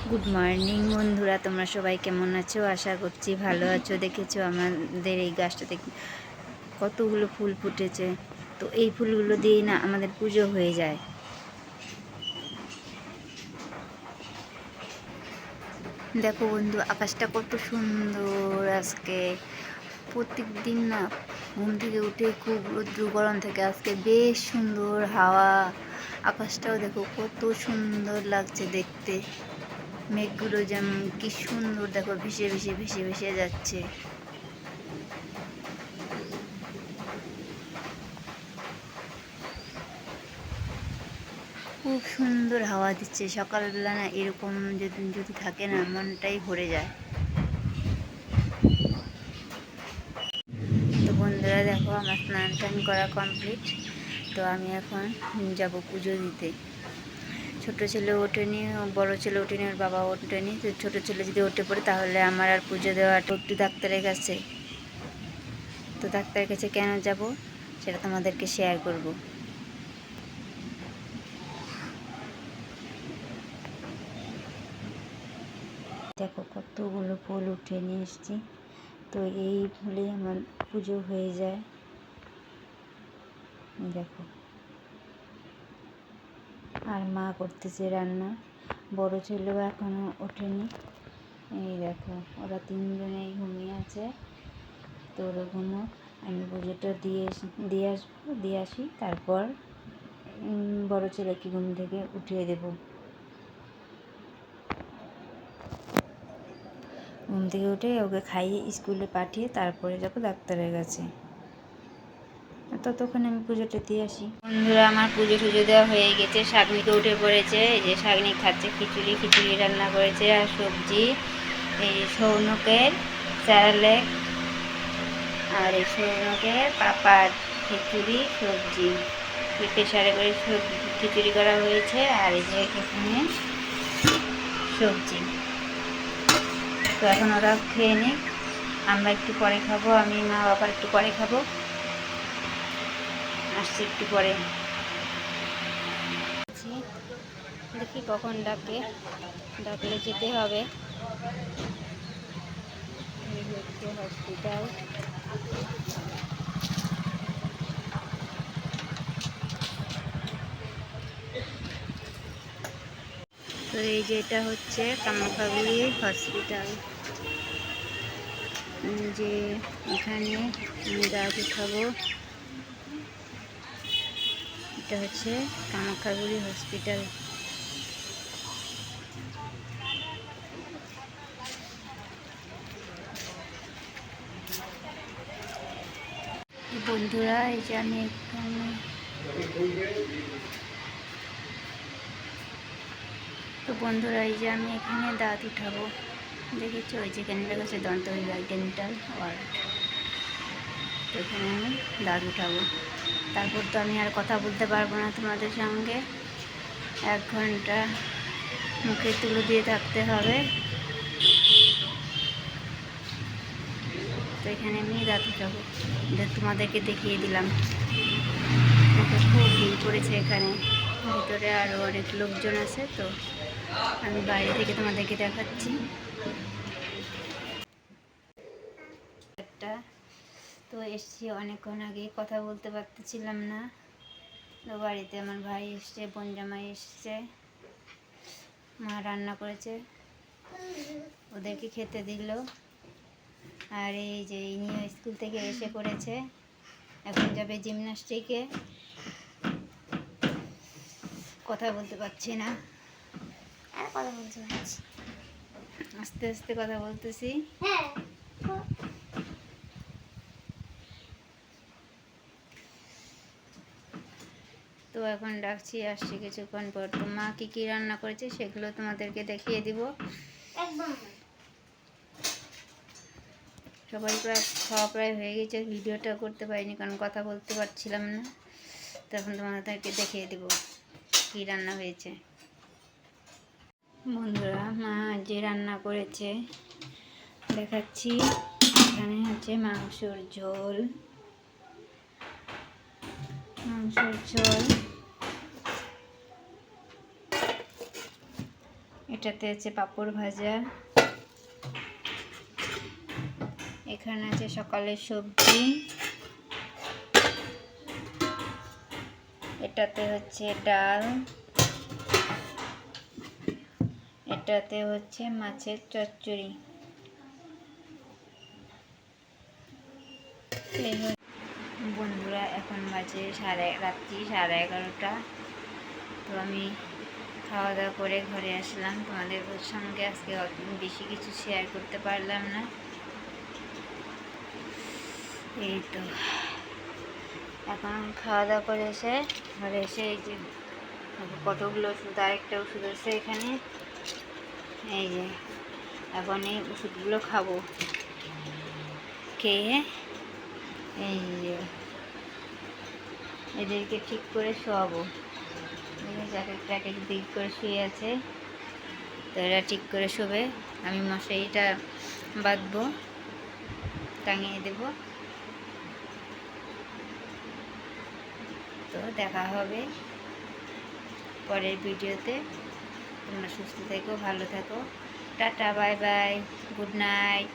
Good morning বন্ধুরা, তোমরা সবাই কেমন আছো? আশা করছি ভালো আছো। দেখেছো আমাদের এই গাছটাতে কতগুলো ফুল ফুটেছে। তো এই ফুলগুলো দিয়েই না আমাদের পুজো হয়ে যায়। দেখো বন্ধু, আকাশটা কত সুন্দর আজকে। প্রত্যেক দিন না ঘুম থেকে উঠে খুব রৌদ্র গরম থেকে আজকে বেশ সুন্দর হাওয়া। আকাশটাও দেখো কত সুন্দর লাগছে দেখতে। মেঘগুলো যেমন কি সুন্দর দেখো, ভেসে ভেসে ভেসে ভেসে যাচ্ছে। খুব সুন্দর হাওয়া দিচ্ছে। সকালবেলা না এরকম যদি যদি থাকে না, মনটাই ভরে যায়। তো বন্ধুরা দেখো, আমার স্নান টান করা কমপ্লিট। তো আমি এখন যাব পুজো দিতে। ছোট ছেলে ওঠেনি, বড় ছেলে ওঠেনি, ওর বাবা ওঠেনি। তো ছোটো ছেলে যদি উঠে পড়ে তাহলে আমার আর পুজো দেওয়াটা একটু ডাক্তারের কাছে। তো ডাক্তারের কাছে কেন যাব সেটা তোমাদেরকে শেয়ার করব। দেখো কতগুলো ফুল উঠে নিয়ে এসেছি। তো এই ফুলেই আমার পুজো হয়ে যায়। দেখো, আর মা করতেছে রান্না। বড় ছেলেও এখনো ওঠেনি। এই দেখো, ওরা তিনজনেই ঘুমিয়ে আছে। তো ওরা ঘুমোক, আমি পুজোটা দিয়ে আসি। তারপর বড় ছেলেকে ঘুম থেকে উঠিয়ে দেব। ঘুম থেকে উঠে ওকে খাইয়ে স্কুলে পাঠিয়ে তারপরে যাবো ডাক্তারের কাছে। ততক্ষণ আমি পুজোটা দিয়ে আসি। বন্ধুরা, আমার পুজো টুজো দেওয়া হয়ে গেছে। শাগনিকে উঠে পড়েছে। এই যে শাগনি খাচ্ছে, খিচুড়ি রান্না করেছে আর সবজি। এই সৌনকের স্যারেলেক আর এই সৌনকের পাপার খিচুড়ি সবজি প্রেসারে করে খিচুড়ি করা হয়েছে। আর এই যে এখানে সবজি। তো এখন ওরা খেয়ে নিক, আমরা একটু পরে খাবো। আমি মা বাবা একটু পরে খাবো। আসছি একটু পরে। দেখি কখন ডাকলে যেতে হবে। এই হচ্ছে হসপিটাল। তো এই যে এটা হচ্ছে কামাখাগুড়ি হসপিটাল। যে এখানে আমি দাঁত উঠাবো। এটা হচ্ছে কামাখাগুড়ি হসপিটাল। বন্ধুরা, এই যে আমি এখানে দাঁত উঠাবো। দেখেছো, ওই যেখানে লেখা আছে দন্ত বিভাগ ডেন্টাল ওয়ার্ড। তো এখানে আমি দাঁত উঠাবো। তারপর তো আমি আর কথা বলতে পারবো না তোমাদের সঙ্গে। 1 ঘন্টা মুখে তুলো দিয়ে থাকতে হবে। তো এখানে আমি দাঁত উঠাবো, তোমাদেরকে দেখিয়ে দিলাম। খুব ভিড় পড়েছে এখানে, ভিতরে আরও অনেক লোকজন আছে। তো আমি বাইরে থেকে তোমাদেরকে দেখাচ্ছি। তো এসছি অনেকক্ষণ আগে, কথা বলতে পারতেছিলাম না। তো বাড়িতে আমার ভাই এসছে, বোন জামাই এসছে, মা রান্না করেছে, ওদেরকে খেতে দিল। আর এই যে ইনিও স্কুল থেকে এসে পড়েছে, এখন যাবে জিমনাস্টিকে। কথা বলতে পারছি না, আস্তে আস্তে কথা বলতেছি। তো এখন ডাকছি, আসছি কিছুক্ষণ পর। তো মা কী রান্না করেছে সেগুলো তোমাদেরকে দেখিয়ে দিব। সবাই খাওয়া প্রায় হয়ে গেছে। ভিডিওটা করতে পারিনি কারণ কথা বলতে পারছিলাম না। তখন তোমাদেরকে দেখিয়ে দেব কী রান্না হয়েছে। বন্ধুরা, মা যে রান্না করেছে দেখাচ্ছি। এখানে হচ্ছে মাংসর ঝোল, এটাতে আছে পাঁপড় ভাজা, এখানে আছে সকালের সবজি, এটাতে হচ্ছে ডাল, এটাতে হচ্ছে মাছের চচ্চড়ি। বন্ধুরা এখন বাজে রাত্রি 11:30। তো আমি খাওয়া দাওয়া করে ঘরে আসলাম। তোমাদের সঙ্গে আজকে বেশি কিছু শেয়ার করতে পারলাম না। এই তো এখন খাওয়া দাওয়া করে এসে ঘরে এসে এই যে কতগুলো ওষুধ, আরেকটা ওষুধ আছে এখানে। এই যে এখন এই ওষুধগুলো খাবো, খেয়ে এই যে এদেরকে ঠিক করে শোয়াবো। এক এক দিক করে শুয়ে আছে, তো এরা ঠিক করে শোবে। আমি মশারিটা বাঁধবো, টাঙিয়ে দেব। তো দেখা হবে পরের ভিডিওতে। তোমরা সুস্থ থেকো, ভালো থেকো। Tata, bye bye, good night.